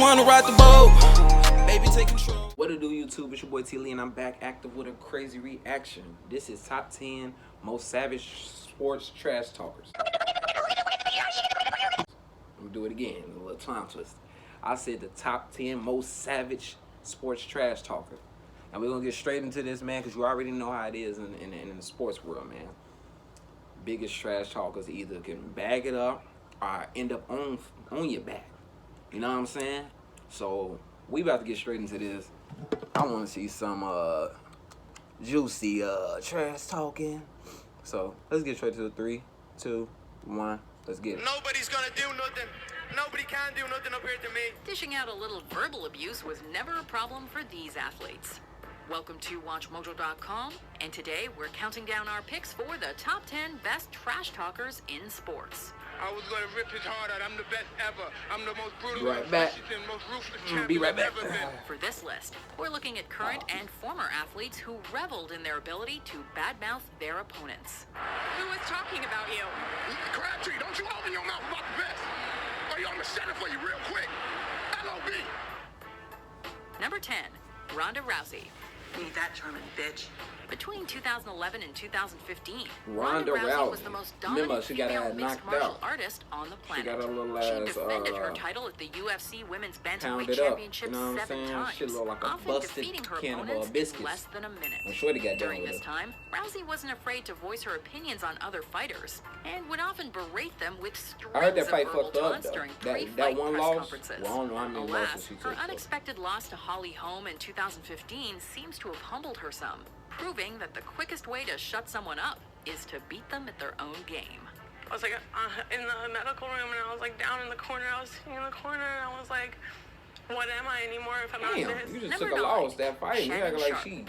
wanna ride the boat. Baby, take control. What it do, YouTube? It's your boy T Lee, and I'm back active with a crazy reaction. This is top 10 most savage sports trash talkers. I'm gonna do it again, a little tongue twist. I said the top 10 most savage sports trash talkers. And we're gonna get straight into this, man, because you already know how it is in the sports world, man. Biggest trash talkers either can bag it up or end up on your back. You know what I'm saying? So we about to get straight into this. I want to see some juicy trash talking. So let's get straight to the 3, 2, 1. Let's get it. Nobody's gonna do nothing. Nobody can do nothing up here to me. Dishing out a little verbal abuse was never a problem for these athletes. Welcome to WatchMojo.com, and today we're counting down our picks for the top 10 best trash talkers in sports. I was gonna rip his heart out. I'm the best ever. I'm the most brutal, Right back. most ruthless champion Be right back. I've ever been. For this list, we're looking at current and former athletes who reveled in their ability to badmouth their opponents. Who was talking about you? Crabtree, don't you open your mouth about the best. Or I'm gonna set it for you real quick. LOB. Number 10, Ronda Rousey. Need that German bitch. Between 2011 and 2015, Ronda Rousey was Rousey. the most Remember, dominant she got female her mixed knocked martial out. artist on the planet. got her little She ass, defended her title at the UFC Women's Bantamweight pounded up. Championship You know what I'm 7 saying? times, She looked like a often busted defeating her can of opponents in biscuits. less than a minute. I'm sure they got done During with this it. time, Rousey wasn't afraid to voice her opinions on other fighters and would often berate them with strings I heard that of fight verbal fucked up, taunts though. during That pre-fight one press loss, conferences. well, I don't know how many Alas, losses she her took, though. unexpected loss to Holly Holm in 2015 seems to have humbled her some, proving that the quickest way to shut someone up is to beat them at their own game. I was like in the medical room, and I was like down in the corner. I was sitting in the corner, and I was like, what am I anymore if I'm not Damn, this? you just Number took a 9, loss that fight. You Shannon acting like Sharp. she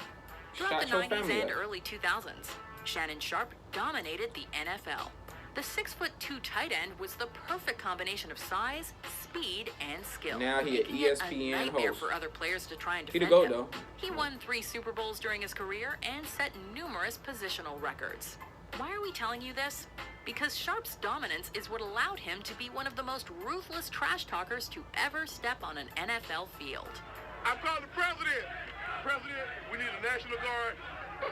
Throughout shot the your 90s family and up. early 2000s, Shannon Sharp dominated the NFL. The 6'2" tight end was the perfect combination of size, speed, and skill. Now he an making it ESPN a nightmare host. for other players to try and He the defend GOAT, him. though. He won 3 Super Bowls during his career and set numerous positional records. Why are we telling you this? Because Sharp's dominance is what allowed him to be one of the most ruthless trash talkers to ever step on an NFL field. I'm calling the president. President, we need a National Guard.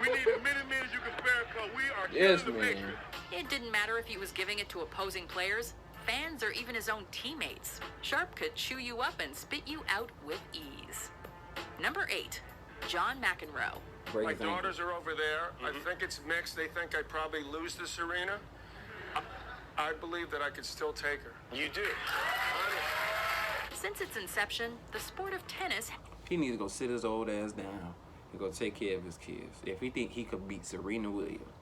We need as many men as you can spare, because we are Yes, killing the man. picture. It didn't matter if he was giving it to opposing players, fans, or even his own teammates. Sharp could chew you up and spit you out with ease. Number 8, John McEnroe. Break My his ankle. daughters are over there. I think it's mixed. They think I'd probably lose this arena. I believe that I could still take her. You do. Since its inception, the sport of tennis He needs to go sit his old ass down and go take care of his kids. If he think he could beat Serena Williams,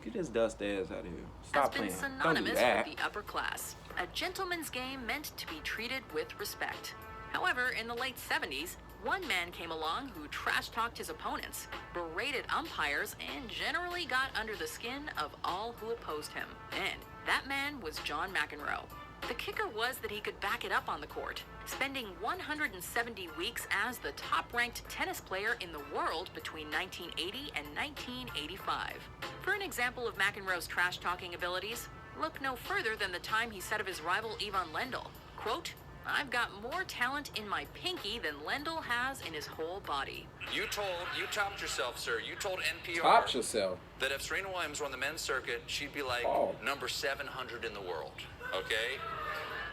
get his dust ass out of here. has Stop been playing. Don't do synonymous that. with the upper class, a gentleman's game meant to be treated with respect. However, in the late 70s, one man came along who trash-talked his opponents, berated umpires, and generally got under the skin of all who opposed him. And that man was John McEnroe. The kicker was that he could back it up on the court, spending 170 weeks as the top-ranked tennis player in the world between 1980 and 1985. For an example of McEnroe's trash-talking abilities, look no further than the time he said of his rival Ivan Lendl, quote, "I've got more talent in my pinky than Lendl has in his whole body." You topped yourself, sir. You told NPR Top yourself. that if Serena Williams were on the men's circuit, she'd be like number 700 in the world. Okay?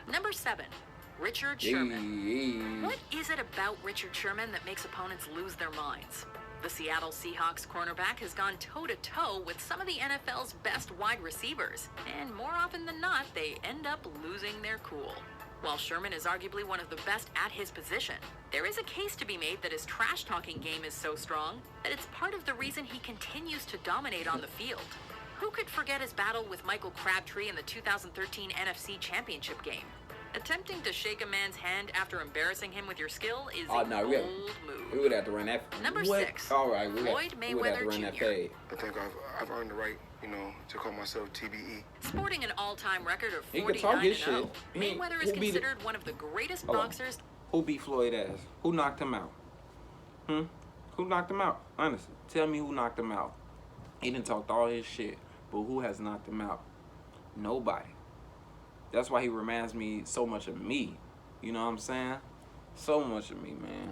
Number 7, Richard Sherman. What is it about Richard Sherman that makes opponents lose their minds? The Seattle Seahawks cornerback has gone toe-to-toe with some of the NFL's best wide receivers, and more often than not, they end up losing their cool. While Sherman is arguably one of the best at his position, there is a case to be made that his trash-talking game is so strong that it's part of the reason he continues to dominate on the field. Who could forget his battle with Michael Crabtree in the 2013 NFC Championship game? Attempting to shake a man's hand after embarrassing him with your skill is a bold move. We would have to run that. Number what? 6, All right, Floyd we would have to Mayweather run that Jr. fade. I think I've earned the right, to call myself TBE. Sporting an all-time record of He could talk his 49-0, shit. Mayweather is considered one of the greatest Hold on. boxers. Who beat Floyd ass? Who knocked him out? Who knocked him out? Honestly, tell me who knocked him out. He done talked all his shit, but who has knocked him out? Nobody. That's why he reminds me so much of me. You know what I'm saying? So much of me, man.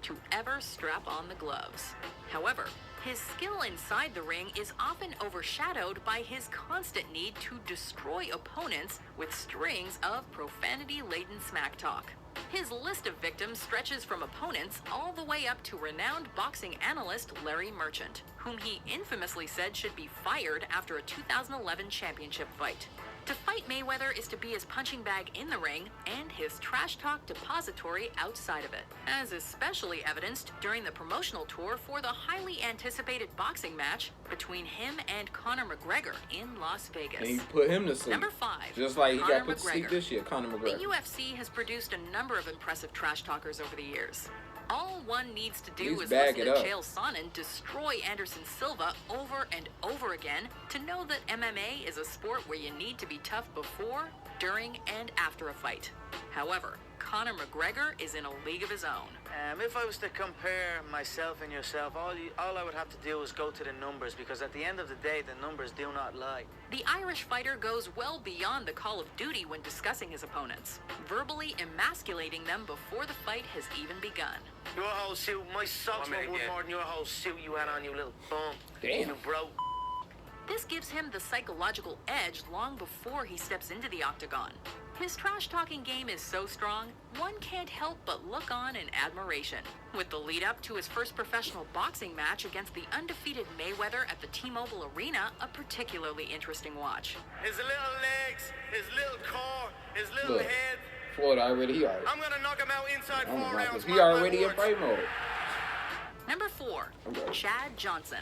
To ever strap on the gloves. However, his skill inside the ring is often overshadowed by his constant need to destroy opponents with strings of profanity-laden smack talk. His list of victims stretches from opponents all the way up to renowned boxing analyst Larry Merchant, whom he infamously said should be fired after a 2011 championship fight. To fight Mayweather is to be his punching bag in the ring and his trash talk depository outside of it, as especially evidenced during the promotional tour for the highly anticipated boxing match between him and Conor McGregor in Las Vegas. And you put him to sleep. Number 5. Just like he Conor got put to sleep McGregor. this year, Conor McGregor. The UFC has produced a number of impressive trash talkers over the years. All one needs to do is listen to Chael Sonnen destroy Anderson Silva over and over again to know that MMA is a sport where you need to be tough before, during, and after a fight. However, Conor McGregor is in a league of his own. If I was to compare myself and yourself, all I would have to do is go to the numbers, because at the end of the day, the numbers do not lie. The Irish fighter goes well beyond the call of duty when discussing his opponents, verbally emasculating them before the fight has even begun. Your whole suit, my socks were worth more than your whole suit you had on, you little bum. Damn. You broke. This gives him the psychological edge long before he steps into the octagon. His trash-talking game is so strong, one can't help but look on in admiration. With the lead-up to his first professional boxing match against the undefeated Mayweather at the T-Mobile Arena a particularly interesting watch. His little legs, his little core, his little head. Floyd I'm gonna knock him out inside 4 rounds. he already in fight mode. Number 4, Chad Johnson.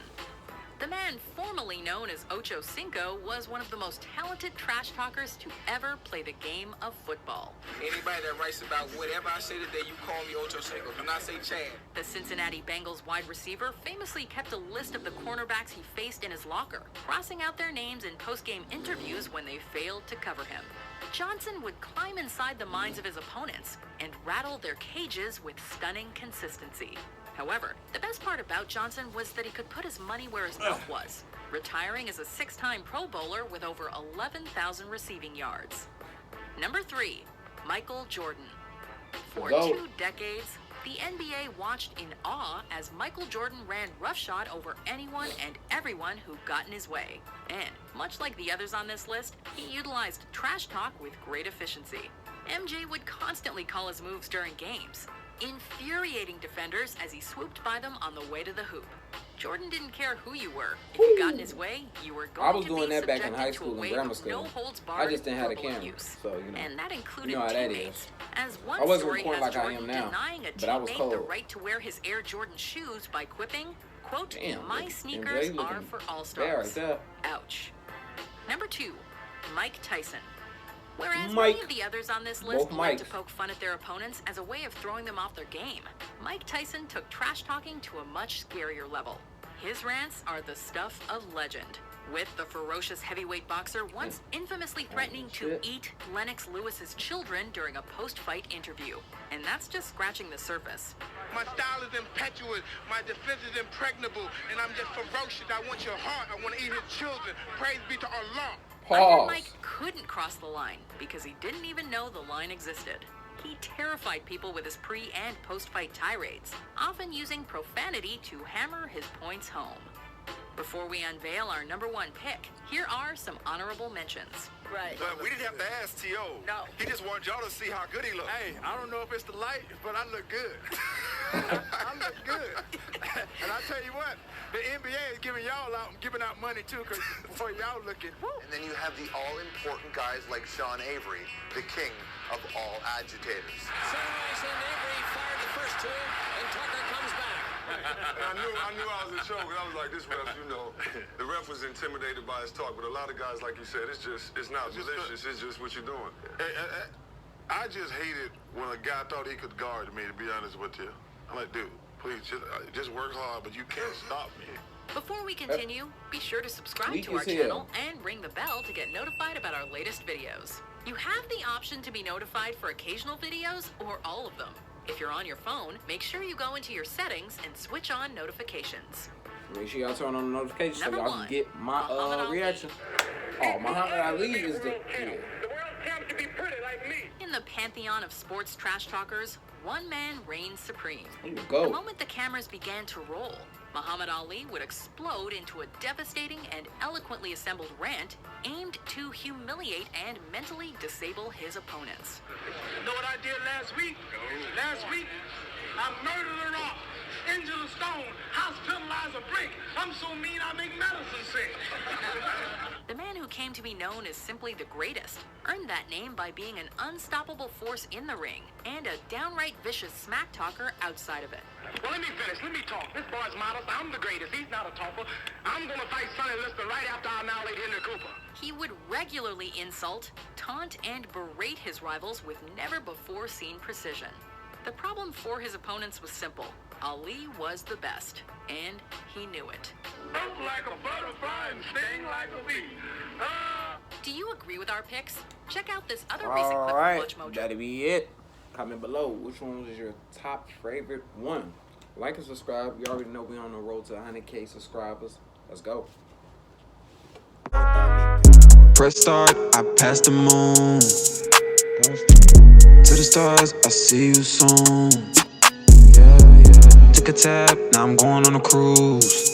The man formerly known as Ocho Cinco was one of the most talented trash talkers to ever play the game of football. Anybody that writes about whatever I say today, you call me Ocho Cinco. Do not say Chad. The Cincinnati Bengals wide receiver famously kept a list of the cornerbacks he faced in his locker, crossing out their names in post-game interviews when they failed to cover him. Johnson would climb inside the minds of his opponents and rattle their cages with stunning consistency. However, the best part about Johnson was that he could put his money where his mouth was, retiring as a 6-time Pro Bowler with over 11,000 receiving yards. Number 3, Michael Jordan. For 2 decades, the NBA watched in awe as Michael Jordan ran roughshod over anyone and everyone who got in his way. And, much like the others on this list, he utilized trash talk with great efficiency. MJ would constantly call his moves during games, infuriating defenders as he swooped by them on the way to the hoop. Jordan didn't care who you were. If you got in his way, you were going to be that back in subjected high to school a and wave grammar of school. no-holds-barred I just didn't have a verbal camera, abuse. so you know. And that included You know how that teammates. is. As one I wasn't story recording has like I Jordan am now, denying a but I was teammate the cold. right to wear his Air Jordan shoes by quipping, quote, Damn, "My look, sneakers MJ are looking for bad all-stars." right there. Ouch. Number 2, Mike Tyson. Whereas Mike. many of the others on this list Both like to Mikes. poke fun at their opponents as a way of throwing them off their game, Mike Tyson took trash talking to a much scarier level. His rants are the stuff of legend, with the ferocious heavyweight boxer once infamously threatening to eat Lennox Lewis's children during a post-fight interview. And that's just scratching the surface. My style is impetuous, my defense is impregnable, and I'm just ferocious. I want your heart, I want to eat his children. Praise be to Allah. Iron Mike couldn't cross the line because he didn't even know the line existed. He terrified people with his pre- and post-fight tirades, often using profanity to hammer his points home. Before we unveil our number 1 pick, here are some honorable mentions. Right. But we didn't have to ask T.O. No. He just wanted y'all to see how good he looked. Hey, I don't know if it's the light, but I look good. I look good. And I tell you what, the NBA is giving out money too, because for y'all looking. And then you have the all-important guys like Sean Avery, the king of all agitators. Sunrise and Avery fired the first 2, and Tucker comes back. I knew I was in trouble because I was like, this ref, you know, the ref was intimidated by his talk, but a lot of guys, like you said, it's not malicious, it's just what you're doing. I just hated when a guy thought he could guard me, to be honest with you. I'm like, dude, please, just work hard, but you can't stop me. Before we continue, be sure to subscribe Weak to our as hell. channel and ring the bell to get notified about our latest videos. You have the option to be notified for occasional videos or all of them. If you're on your phone, make sure you go into your settings and switch on notifications. Make sure y'all turn on the notifications so Number y'all 1, can get my Muhammad Ali. reaction. Oh, Muhammad Ali is the... Yeah. The world champ to be pretty like me. In the pantheon of sports trash talkers, one man reigns supreme. Here you go. The moment the cameras began to roll, Muhammad Ali would explode into a devastating and eloquently assembled rant aimed to humiliate and mentally disable his opponents. You know what I did last week? Last week, I murdered a rock, injured a stone, hospitalized a brick. I'm so mean I make medicine sick. The man who came to be known as simply the greatest earned that name by being an unstoppable force in the ring and a downright vicious smack talker outside of it. Well, let me finish. Let me talk. This boy's modest. I'm the greatest. He's not a talker. I'm going to fight Sonny Liston right after I annihilate Henry Cooper. He would regularly insult, taunt, and berate his rivals with never-before-seen precision. The problem for his opponents was simple. Ali was the best, and he knew it. Look like a butterfly and sting like a bee. Do you agree with our picks? Check out this other recent clip Alright, from Watch Mojo. that'll be it. Comment below which one was your top favorite one. Like and subscribe. You already know we're on the road to 100K subscribers. Let's go. Press start, I passed the moon. To the stars, I see you soon. Yeah, yeah. Took a tap, now I'm going on a cruise.